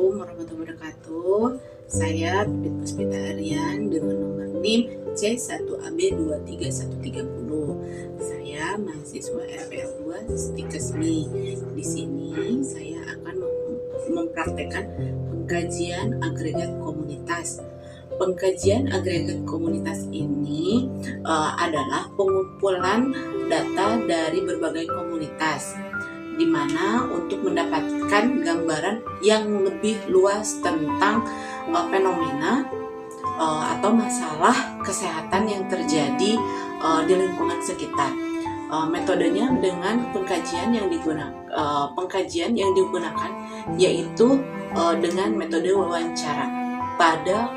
Assalamualaikum warahmatullahi wabarakatuh. Saya Pipit Puspita Aryan dengan nomor NIM C1AB23130. Saya mahasiswa RPL 2 Stikesmi. Di sini saya akan mempraktekkan pengkajian agregat komunitas. Pengkajian agregat komunitas ini adalah pengumpulan data dari berbagai komunitas, di mana untuk mendapatkan gambaran yang lebih luas tentang fenomena atau masalah kesehatan yang terjadi di lingkungan sekitar. Metodenya dengan pengkajian yang digunakan yaitu dengan metode wawancara pada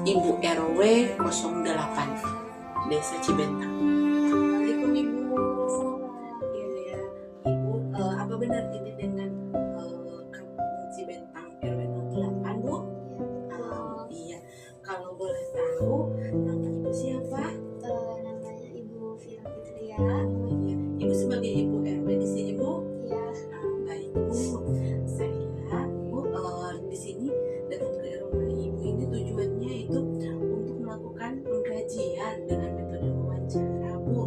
Ibu RW 08 Desa Cibentang. Assalamualaikum Ibu. Iya, Ibu, apa benar ini dengan Kampung Cibentang RW 08, Bu? Iya. Kalau boleh tahu, nama Ibu siapa? Namanya Ibu Vira Fitria. Oh iya. Ibu sebagai Ibu RW di sini, Bu? Iya. Baik, Bu. Saya, Bu, di sini datang ke rumah Ibu ini tujuannya itu untuk melakukan pengkajian dengan metode wawancara, Bu,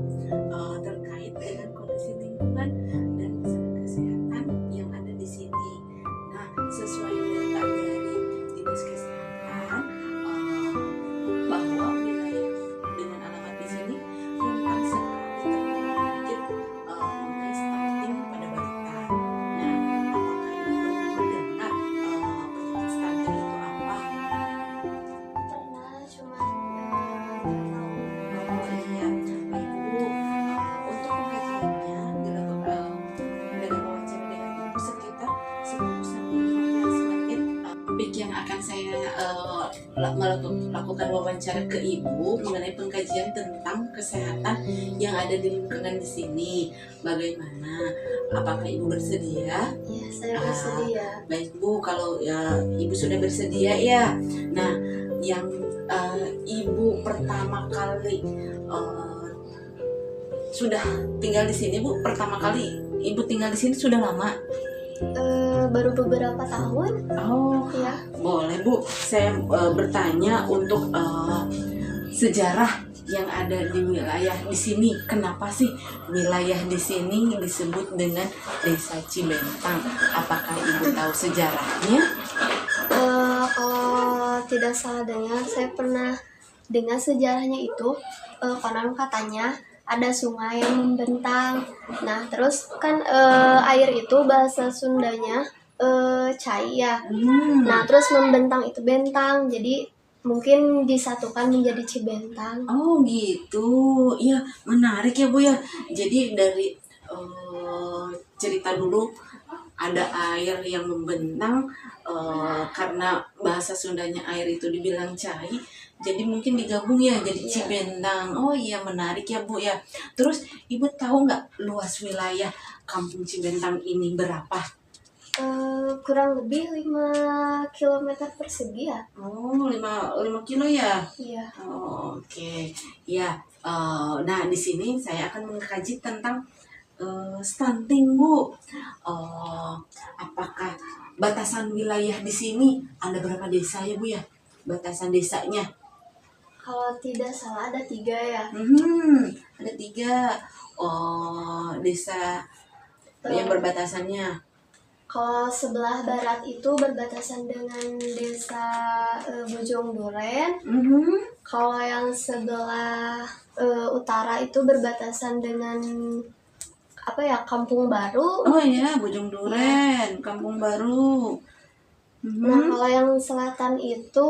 terkait dengan kondisi lingkungan dan masalah kesehatan yang ada di sini. Nah, sesuai data dari Dinas Kesehatan, bahwa wilayah dengan alamat di sini rentan sekali terjangkit mengenai stunting pada balita. Nah, apakah Ibu pernah mendengar penyakit stunting itu apa? Pernah, cuma nggak tahu. Oh iya, Ibu, untuk pengkajiannya dilakukan dengan wawancara dengan Ibu sekitar 10-15 menit. Topik yang akan saya melakukan wawancara ke Ibu mengenai pengkajian tentang kesehatan yang ada di lingkungan di sini. Bagaimana? Apakah Ibu bersedia? Iya, saya bersedia. Baik Bu, kalau Ibu sudah bersedia ya. Nah, yang Ibu pertama kali sudah tinggal di sini, Bu. Pertama kali Ibu tinggal di sini sudah lama? Baru beberapa tahun. Oh, Ya. boleh Bu. Saya bertanya untuk sejarah yang ada di wilayah di sini. Kenapa sih wilayah di sini disebut dengan Desa Cibentang? Apakah Ibu tahu sejarahnya? Kalau tidak salah dengar, saya pernah dengar sejarahnya itu. Konon katanya ada sungai yang membentang. Nah, terus kan air itu bahasa Sundanya cai ya. Nah, terus membentang itu bentang. Jadi mungkin disatukan menjadi Cibentang. Oh gitu, ya menarik ya Bu ya. Jadi dari cerita dulu ada air yang membentang, karena bahasa Sundanya air itu dibilang cai, jadi mungkin digabung ya jadi Cibentang. Oh iya, menarik ya Bu ya. Terus Ibu tahu nggak luas wilayah Kampung Cibentang ini berapa? Kurang lebih 5 km persegi ya. Oh, 5 kilo ya. Iya. Oh, oke. Ya, nah di sini saya akan mengkaji tentang stunting, Bu. Apakah batasan wilayah di sini ada berapa desa ya, Bu ya? Batasan desanya? Kalau tidak salah ada 3 ya. Ada 3 desa yang berbatasannya. Kalau sebelah barat itu berbatasan dengan desa Bojong Duren. Kalau yang sebelah utara itu berbatasan dengan Kampung Baru. Oh iya, Bojong Duren, Kampung Baru. Nah, kalau yang selatan itu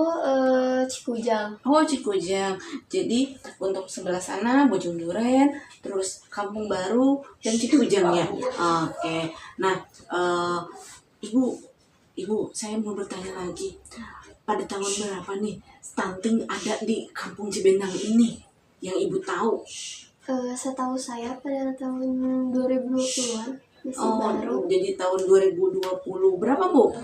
Cikujang. Oh, Cikujang. Jadi untuk sebelah sana Bojong Duren, terus Kampung Baru dan Cikujang ya. Oke. Nah, Ibu, saya mau bertanya lagi. Pada tahun berapa nih stunting ada di Kampung Cibentang ini yang Ibu tahu? Setahu saya pada tahun 2020-an. Baru. Jadi tahun 2020 berapa, Bu?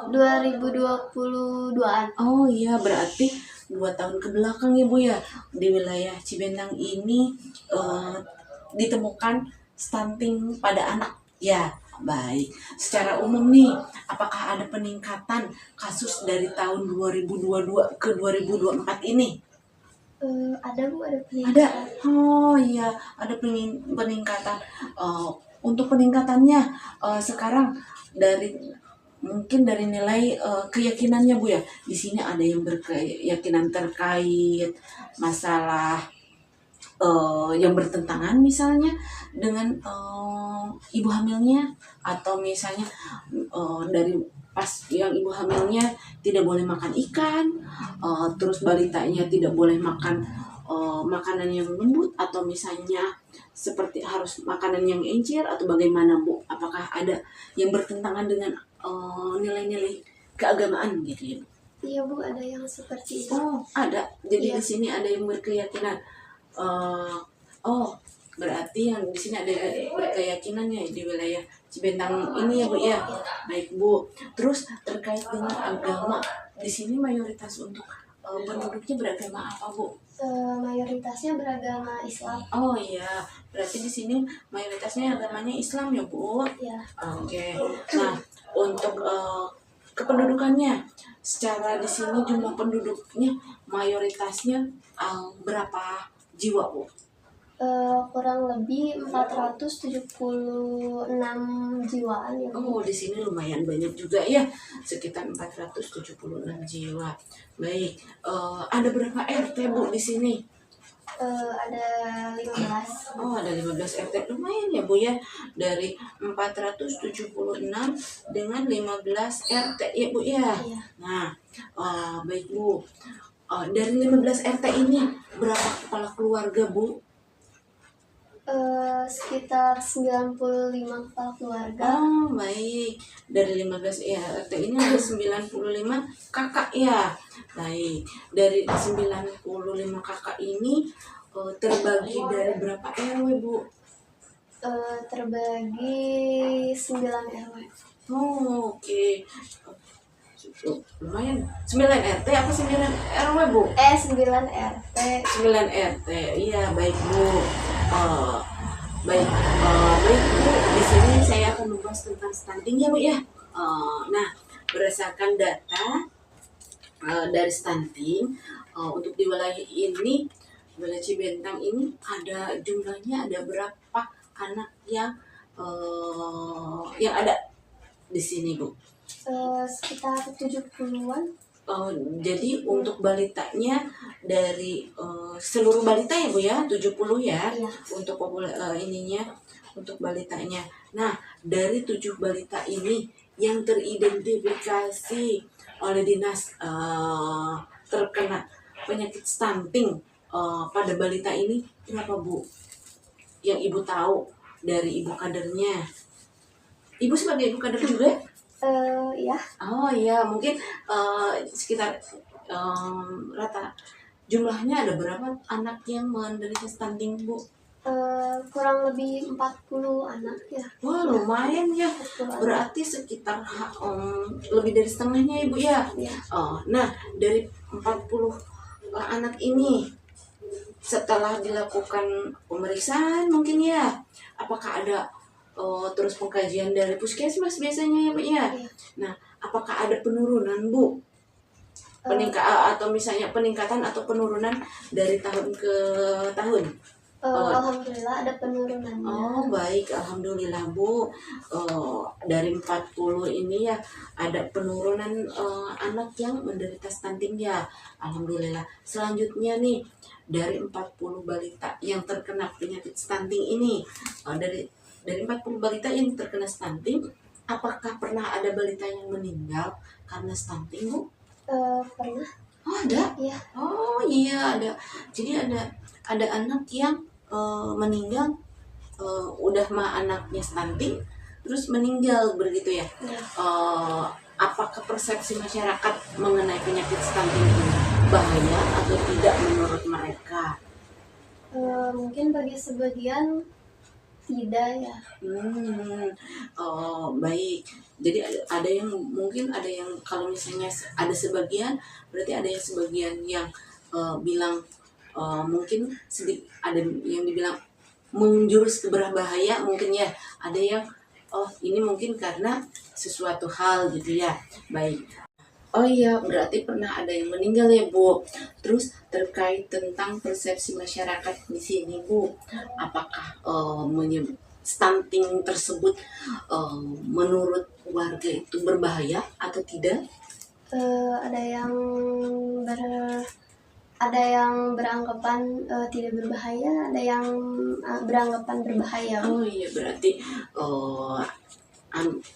2022-an. Oh iya, berarti 2 tahun ke belakang ya Bu ya, di wilayah Cibentang ini ditemukan stunting pada anak ya. baik. Secara umum nih, apakah ada peningkatan kasus dari tahun 2022 ke 2024 ini? Ada Bu, ada Ada. peningkatan. Oh iya, ada peningkatan. Eh, untuk peningkatannya sekarang dari mungkin dari nilai keyakinannya Bu ya. Di sini ada yang berkeyakinan terkait masalah yang bertentangan misalnya dengan ibu hamilnya, atau misalnya dari pas yang ibu hamilnya tidak boleh makan ikan, terus balitanya tidak boleh makan makanan yang lembut, atau misalnya seperti harus makanan yang encer, atau bagaimana Bu? Apakah ada yang bertentangan dengan nilai-nilai keagamaan gitu ya? Iya Bu, ada yang seperti itu. Oh, ada. Jadi Iya. di sini ada yang berkeyakinan. eh oh, berarti yang di sini ada berkeyakinannya di wilayah Cibentang ini ya Bu ya. Baik Bu. Terus terkait dengan agama, di sini mayoritas untuk penduduknya beragama apa Bu? Mayoritasnya beragama Islam. Oh iya, berarti di sini mayoritasnya agamanya Islam ya Bu. Ya. Oke. Nah, untuk kependudukannya, secara di sini jumlah penduduknya mayoritasnya berapa jiwa Bu? Kurang lebih 476 jiwaan ya Bu. Oh, di sini lumayan banyak juga ya, sekitar 476 jiwa. Baik, ada berapa RT Bu di sini? Ada 15. Oh, ada 15 RT, lumayan ya Bu ya. Dari 476 dengan 15 RT ya Bu ya. Iya. Nah, baik Bu. Dari 15 RT ini berapa kepala keluarga Bu? Sekitar 95 kepala keluarga. Oh, baik. Dari 15 RT ini ada 95 kakak ya. Baik. Dari 95 kakak ini terbagi dari berapa RW Bu? Terbagi 9 RW. Oh, oke. Lumayan. 9 RT apa 9 RW Bu? 9 RT. 9 RT. Iya, baik Bu. Eh, baik Bu. Di sini saya akan membahas tentang stunting ya Bu ya. Nah, berdasarkan data dari stunting, untuk di wilayah ini, wilayah Cibentang ini ada jumlahnya, ada berapa anak yang ada di sini Bu? Sekitar 70-an. Jadi untuk balitanya dari seluruh balita ya Bu ya, 70 ya. Iya. Untuk ininya, untuk balitanya. Nah, dari 7 balita ini yang teridentifikasi oleh dinas terkena penyakit stunting pada balita ini berapa Bu? Yang Ibu tahu dari ibu kadernya. Ibu sebagai ibu kader juga? Ya. Oh iya, mungkin sekitar rata jumlahnya ada berapa anak yang menderita stunting Bu? Kurang lebih 40 anak ya. Wah, lumayan ya. 40 anak. Berarti sekitar lebih dari setengahnya Ibu ya. Ya. Nah, dari 40 anak ini, setelah dilakukan pemeriksaan mungkin ya, apakah ada terus pengkajian dari puskesmas biasanya ya Pak ya? Iya. Nah, apakah ada penurunan Bu? Atau misalnya peningkatan atau penurunan dari tahun ke tahun? Alhamdulillah ada penurunannya. Oh baik, alhamdulillah Bu. Dari 40 ini ya ada penurunan anak yang menderita stunting ya. Alhamdulillah. Selanjutnya nih, dari 40 balita yang terkena penyakit stunting ini, dari 40 balita yang terkena stunting, apakah pernah ada balita yang meninggal karena stunting Bu? Pernah. Oh ada? Iya. Oh iya ada. Jadi ada anak yang meninggal, udah anaknya stunting terus meninggal begitu ya. Iya. Apakah persepsi masyarakat mengenai penyakit stunting ini bahaya atau tidak menurut mereka? Mungkin bagi sebagian tidak ya. Baik. Jadi ada yang mungkin ada yang kalau misalnya ada sebagian, berarti ada yang sebagian yang bilang mungkin ada yang dibilang menjurus ke berbahaya mungkin ya. Ada yang Oh, ini mungkin karena sesuatu hal gitu ya. Baik. Oh iya, berarti pernah ada yang meninggal ya, Bu. Terus terkait tentang persepsi masyarakat di sini, Bu. Apakah stunting tersebut menurut warga itu berbahaya atau tidak? Ada yang ber ada yang beranggapan tidak berbahaya, ada yang beranggapan berbahaya. Oh iya, berarti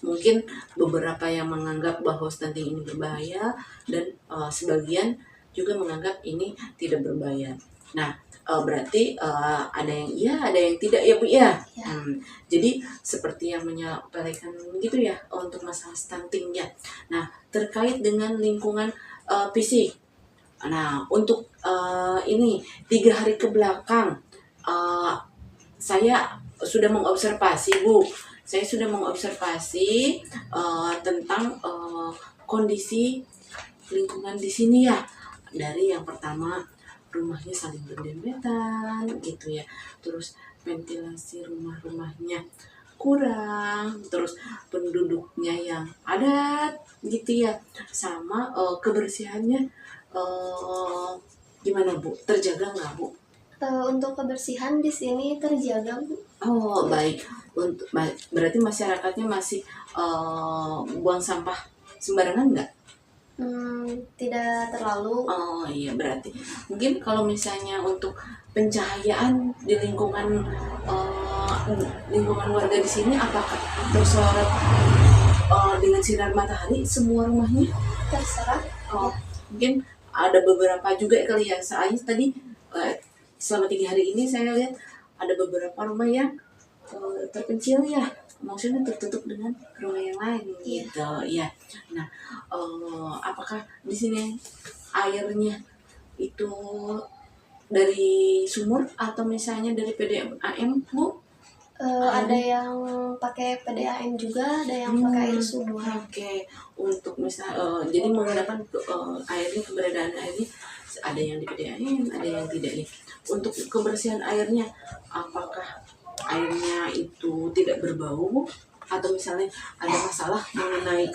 mungkin beberapa yang menganggap bahwa stunting ini berbahaya dan sebagian juga menganggap ini tidak berbahaya. Nah, berarti ada yang iya, ada yang tidak ya, Bu ya. Ya. Jadi seperti yang menyepelekan gitu ya untuk masalah stunting ya. Nah, terkait dengan lingkungan fisik. Nah, untuk ini 3 hari ke belakang saya sudah mengobservasi, Bu. Saya sudah mengobservasi tentang kondisi lingkungan di sini ya. Dari yang pertama, rumahnya saling berdempetan gitu ya. Terus ventilasi rumah-rumahnya kurang, terus penduduknya yang padat gitu ya. Sama kebersihannya gimana, Bu? Terjaga nggak, Bu? Untuk kebersihan di sini terjaga, Bu. Oh, baik. Berarti masyarakatnya masih buang sampah sembarangan nggak? Tidak terlalu. Oh iya, berarti mungkin kalau misalnya untuk pencahayaan di lingkungan warga di sini, apakah tersorot dengan sinar matahari semua rumahnya? Terserah. Oh, mungkin ada beberapa juga kali ya. Soalnya tadi selama 3 hari ini saya lihat ada beberapa rumah yang terpencil ya, maksudnya tertutup dengan rumah yang lain gitu ya. Nah, apakah di sini airnya itu dari sumur atau misalnya dari PDAM, Bu? Ada yang pakai PDAM juga, ada yang pakai air sumur. Oke, untuk misal jadi menggunakan airnya, keberadaan airnya ada yang di PDAM, ada yang tidak ya. Untuk kebersihan airnya, apakah airnya itu tidak berbau atau misalnya ada masalah mengenai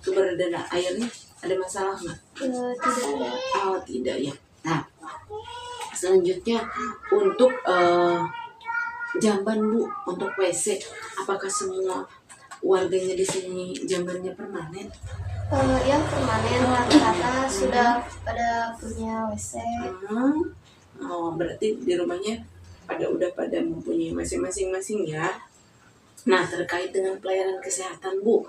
keberadaan airnya, ada masalah nggak? Tidak ada. Oh tidak ya. Nah, selanjutnya untuk jamban, Bu, untuk WC, apakah semua warganya di sini jambannya permanen? Ya permanen, rata-rata sudah pada punya WC. Oh, berarti di rumahnya udah pada mempunyai masing-masing ya. Nah, terkait dengan pelayanan kesehatan, Bu,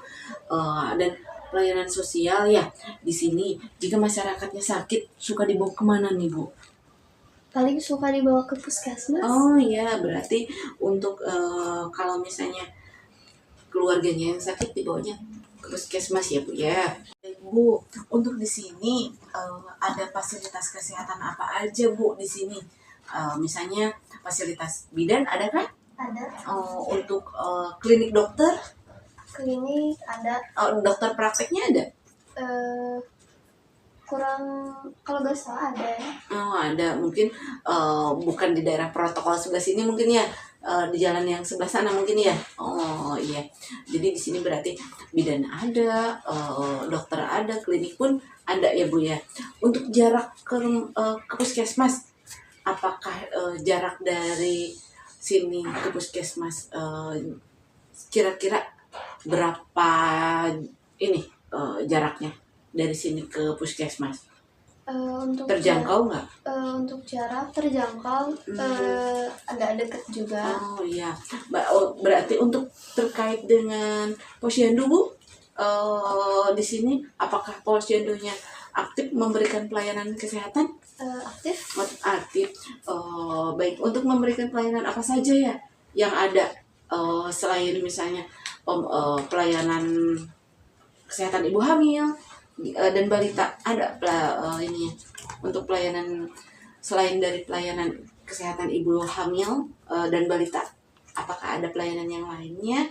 dan pelayanan sosial ya, di sini jika masyarakatnya sakit suka dibawa kemana nih, Bu? Paling suka dibawa ke puskesmas. Oh iya, berarti untuk kalau misalnya keluarganya yang sakit dibawanya ke puskesmas ya, Bu ya. Bu, untuk di sini ada fasilitas kesehatan apa aja, Bu, di sini? Misalnya fasilitas bidan ada kan? Ada. Untuk klinik dokter? Klinik ada. Dokter prakteknya ada? Kurang, kalau nggak salah ada ya. Oh ada, mungkin bukan di daerah protokol sebelah sini mungkin ya, di jalan yang sebelah sana mungkin ya. Oh iya, jadi di sini berarti bidan ada, dokter ada, klinik pun ada ya, Bu ya. Untuk jarak ke puskesmas, apakah jarak dari sini ke puskesmas kira-kira berapa ini jaraknya dari sini ke puskesmas? Untuk Terjangkau nggak? Untuk jarak terjangkau, agak dekat juga. Oh iya, berarti untuk terkait dengan posyandu, Bu, di sini apakah posyandunya aktif memberikan pelayanan kesehatan? Aktif. Aktif. Baik, untuk memberikan pelayanan apa saja ya yang ada selain misalnya pelayanan kesehatan ibu hamil dan balita, ada ini untuk pelayanan selain dari pelayanan kesehatan ibu hamil dan balita, apakah ada pelayanan yang lainnya?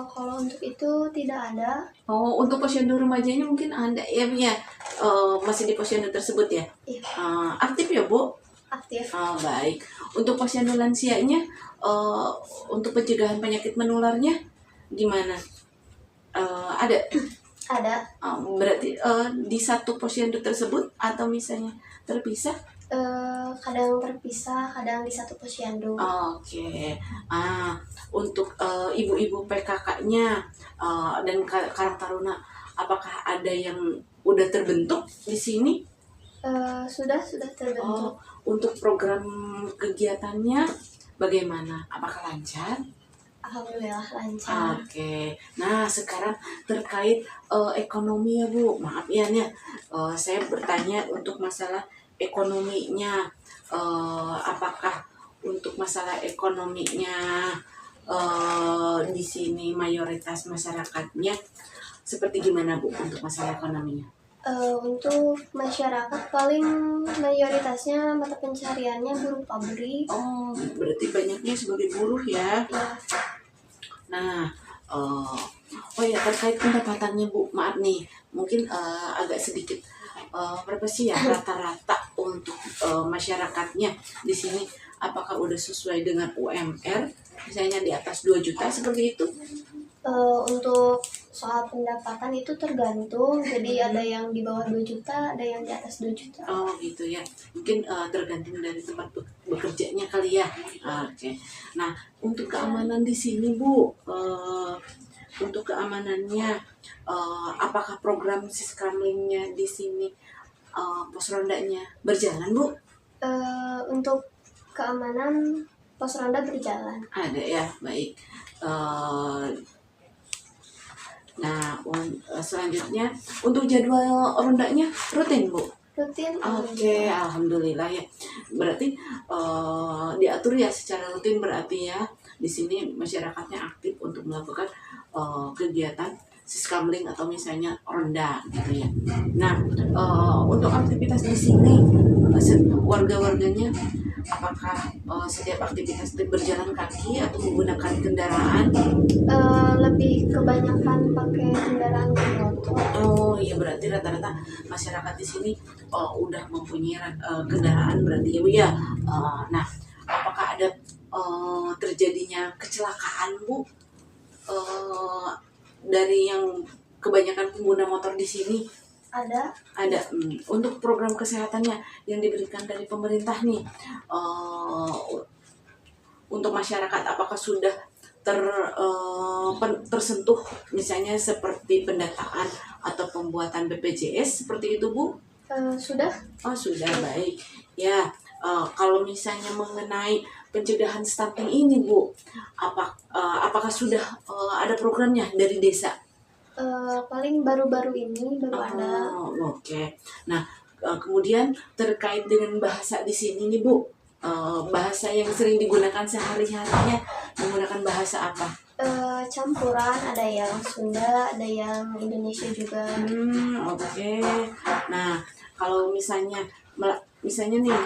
Kalau untuk itu tidak ada. Oh, untuk posyandu remajanya mungkin ada ya, Bu ya. Masih di posyandu tersebut ya? Iya. Aktif ya, Bu? Aktif. Baik. Untuk posyandu lansianya, untuk pencegahan penyakit menularnya gimana? Ada. Ada. Berarti di satu posyandu tersebut atau misalnya terpisah? Kadang terpisah, kadang di satu posyandu. Oke. Untuk ibu-ibu PKK-nya dan Karang Taruna, apakah ada yang udah terbentuk di sini? Sudah terbentuk. Untuk program kegiatannya bagaimana? Apakah lancar? Alhamdulillah lancar. Oke. Nah, sekarang terkait ekonomi ya Bu. Maaf ya nih, saya bertanya untuk masalah ekonominya. Apakah untuk masalah ekonominya di sini mayoritas masyarakatnya seperti gimana Bu untuk masalah ekonominya? Untuk masyarakat paling mayoritasnya mata pencariannya buruh pabrik. Oh, berarti banyaknya sebagai buruh ya. Ya, Nah, oh ya terkait pendapatannya Bu, maaf nih, mungkin agak sedikit berapa sih ya rata-rata untuk masyarakatnya di sini? Apakah udah sesuai dengan UMR, misalnya di atas 2 juta seperti itu? untuk soal pendapatan itu tergantung. Jadi ada yang di bawah 2 juta, ada yang di atas 2 juta. Oh gitu ya, mungkin tergantung dari tempat bekerjanya kali ya. Oke. Nah, untuk keamanan di sini Bu, untuk keamanannya, apakah program siskamlingnya di sini pos rondanya berjalan Bu? Untuk keamanan pos ronda berjalan. Ada ya, baik. Eh, Nah, selanjutnya untuk jadwal rondanya rutin Bu? Rutin. Oke, alhamdulillah ya. Berarti diatur ya secara rutin berarti ya. Di sini masyarakatnya aktif untuk melakukan kegiatan siskamling atau misalnya ronda gitu ya. Nah, untuk aktivitas di sini warga-warganya apakah setiap aktivitas itu berjalan kaki atau menggunakan kendaraan? Lebih kebanyakan pakai kendaraan bermotor. Oh iya, berarti rata-rata masyarakat di sini udah mempunyai kendaraan berarti ya Bu ya. Nah, apakah ada terjadinya kecelakaan Bu dari yang kebanyakan pengguna motor di sini? Ada. Untuk program kesehatannya yang diberikan dari pemerintah nih untuk masyarakat, apakah sudah tersentuh misalnya seperti pendataan atau pembuatan BPJS seperti itu Bu? Sudah. Oh sudah, baik ya. Kalau misalnya mengenai pencegahan stunting ini Bu, apakah sudah ada programnya dari desa? Paling baru-baru ini baru ada. Oke. Nah, kemudian terkait dengan bahasa di sini nih Bu, bahasa yang sering digunakan sehari-harinya menggunakan bahasa apa? Campuran, ada yang Sunda, ada yang Indonesia juga. Oke. Nah, kalau misalnya nih,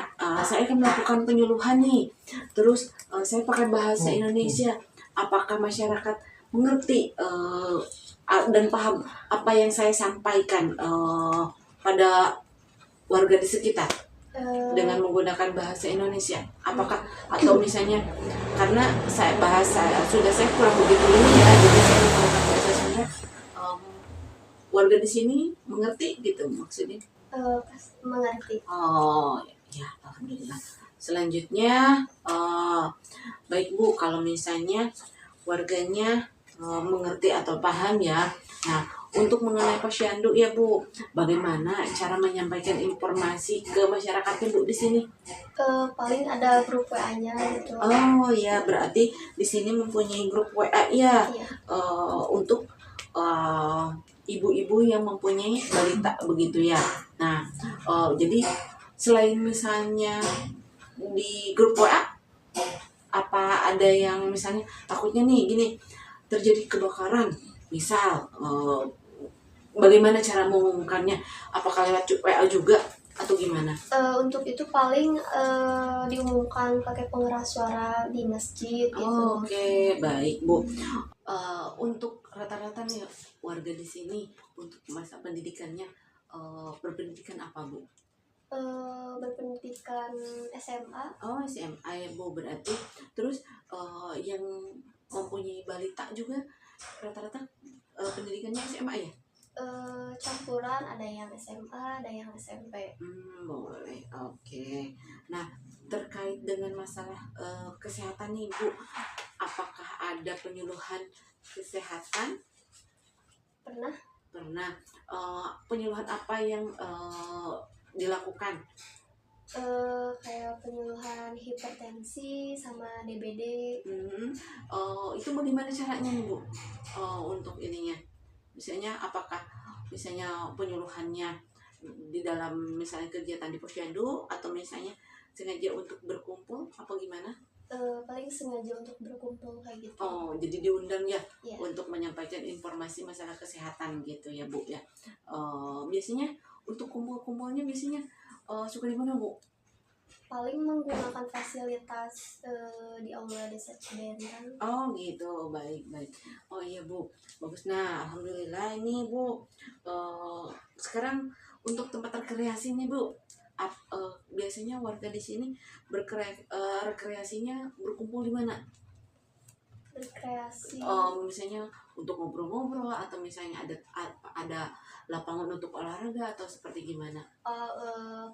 saya akan melakukan penyuluhan nih, terus saya pakai bahasa Indonesia, apakah masyarakat mengerti dan paham apa yang saya sampaikan pada warga di sekitar dengan menggunakan bahasa Indonesia? Apakah atau misalnya karena sudah saya kurang begitu ini ya, jadi saya menggunakan bahasa Sunda, warga di sini mengerti gitu maksudnya? Mengerti. Oh ya, alhamdulillah. Selanjutnya baik Bu, kalau misalnya warganya mengerti atau paham ya. Nah, untuk mengenai posyandu ya Bu, bagaimana cara menyampaikan informasi ke masyarakatnya Bu di sini? Paling ada grup WA-nya gitu. Oh ya, berarti di sini mempunyai grup WA ya. Iya. Untuk ibu-ibu yang mempunyai balita begitu ya. Nah, jadi selain misalnya di grup WA, apa ada yang misalnya takutnya nih gini, terjadi kebakaran, misal bagaimana cara mengumumkannya? Apakah lewat WA juga atau gimana? Untuk itu paling diumumkan pakai pengeras suara di masjid gitu. Oke, baik Bu. Untuk rata-rata nih warga di sini untuk masa pendidikannya berpendidikan apa Bu? Berpendidikan SMA. Oh SMA ya Bu, berarti terus yang mempunyai balita juga rata-rata pendidikannya SMA ya? Campuran, ada yang SMA, ada yang SMP. Boleh, oke. Nah, terkait dengan masalah kesehatan nih Bu, apakah ada penyuluhan kesehatan? Pernah Pernah. Penyuluhan apa yang dilakukan? kayak penyuluhan hipertensi sama DBD. Itu bagaimana caranya nih Bu? Untuk ininya, misalnya apakah misalnya penyuluhannya di dalam misalnya kegiatan di posyandu atau misalnya sengaja untuk berkumpul apa gimana? Paling sengaja untuk berkumpul kayak gitu. Oh, jadi diundang ya Iya. untuk menyampaikan informasi masalah kesehatan gitu ya Bu ya. Biasanya untuk kumpul-kumpulnya biasanya suka di mana Bu? Paling menggunakan fasilitas di Aula Desa Cibentang. Oh gitu, baik baik. Oh iya Bu, bagus. Nah, alhamdulillah ini Bu. Sekarang untuk tempat rekreasi nih Bu. Biasanya warga di sini rekreasinya berkumpul di mana? Rekreasi Misalnya untuk ngobrol-ngobrol atau misalnya ada lapangan untuk olahraga atau seperti gimana?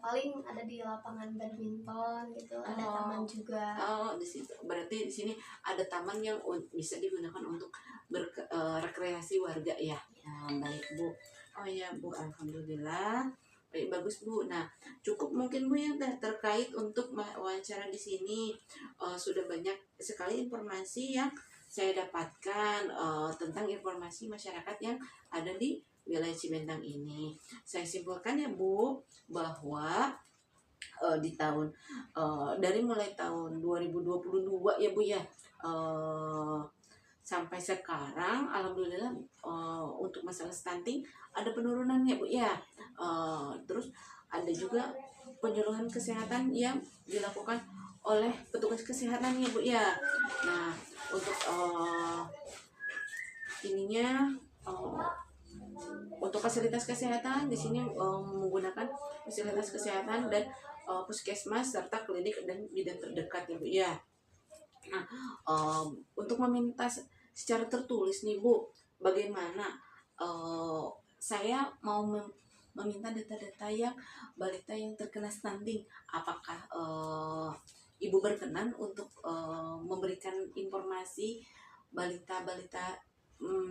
paling ada di lapangan badminton gitu, ada Oh. taman juga. Di situ. Berarti di sini ada taman yang bisa digunakan untuk rekreasi warga ya. Baik Bu. Oh ya Bu, alhamdulillah. Baik, bagus Bu. Nah, cukup mungkin Bu yang terkait untuk wawancara di sini. Sudah banyak sekali informasi yang saya dapatkan tentang informasi masyarakat yang ada di wilayah Cibentang ini. Saya simpulkan ya Bu, bahwa di tahun dari mulai tahun 2022 ya Bu ya, sampai sekarang alhamdulillah untuk masalah stunting ada penurunan ya Bu ya. Terus ada juga penyuluhan kesehatan yang dilakukan oleh petugas kesehatan ya Bu ya. Nah, untuk ininya untuk fasilitas kesehatan di sini menggunakan fasilitas kesehatan dan puskesmas serta klinik dan bidan terdekat ya Bu ya. Nah, untuk meminta secara tertulis nih Bu, bagaimana saya mau meminta data-data yang balita yang terkena stunting, apakah Ibu berkenan untuk memberikan informasi balita-balita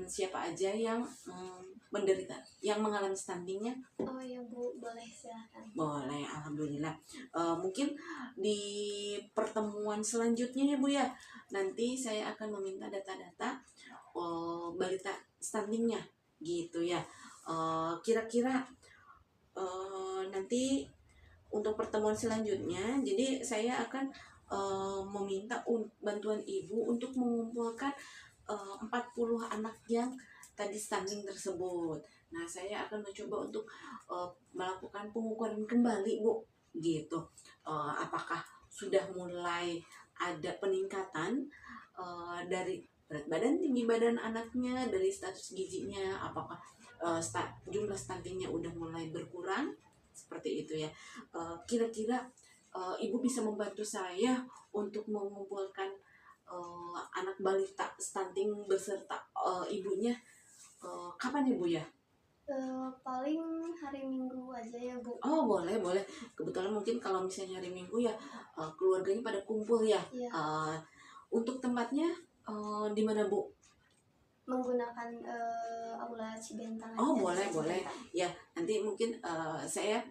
siapa aja yang menderita, yang mengalami stuntingnya? Oh ya Bu, boleh silakan. Boleh, alhamdulillah. Mungkin di pertemuan selanjutnya ya Bu ya, nanti saya akan meminta data-data balita stuntingnya gitu ya. Kira-kira nanti untuk pertemuan selanjutnya, jadi saya akan meminta bantuan Ibu untuk mengumpulkan 40 anak yang tadi stunting tersebut. Nah, saya akan mencoba untuk melakukan pengukuran kembali Bu, gitu. Apakah sudah mulai ada peningkatan dari berat badan, tinggi badan anaknya, dari status gizinya, apakah jumlah stuntingnya udah mulai berkurang, seperti itu ya. Kira-kira Ibu bisa membantu saya untuk mengumpulkan anak balita stunting beserta ibunya kapan ya Bu ya? Paling hari Minggu aja ya Bu. Oh boleh boleh, kebetulan mungkin kalau misalnya hari Minggu ya keluarganya pada kumpul ya. Iya. Untuk tempatnya di mana Bu? Menggunakan Aula Cibentang Oh aja, boleh Desa boleh Cibentang. ya, nanti mungkin saya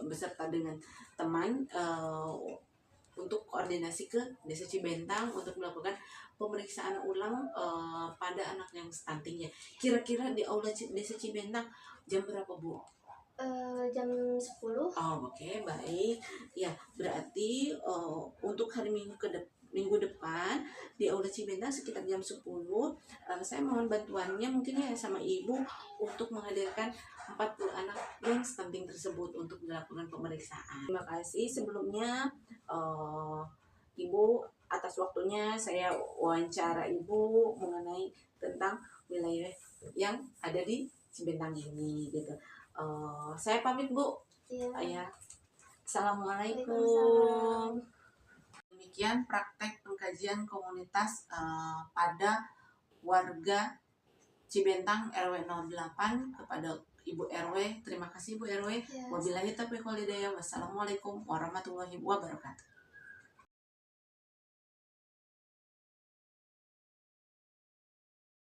beserta dengan teman untuk koordinasi ke Desa Cibentang untuk melakukan pemeriksaan ulang pada anak yang stunting ya. Kira-kira di aula Desa Cibentang jam berapa Bu? Jam 10. Oh oke, baik ya, berarti untuk hari minggu depan di aula Cibentang sekitar jam 10 saya mohon bantuannya mungkin ya sama Ibu untuk menghadirkan 40 anak yang stunting tersebut untuk dilakukan pemeriksaan. Terima kasih sebelumnya Ibu atas waktunya. Saya wawancara Ibu mengenai tentang wilayah yang ada di Cibentang ini gitu. Saya pamit Bu. Iya. Ya. Assalamualaikum. Waalaikumsalam. Demikian praktek pengkajian komunitas pada warga Cibentang RW 08 kepada Ibu RW. Terima kasih Bu RW. Ya. Wabillahi taufiq wal hidayah. Wassalamualaikum warahmatullahi wabarakatuh.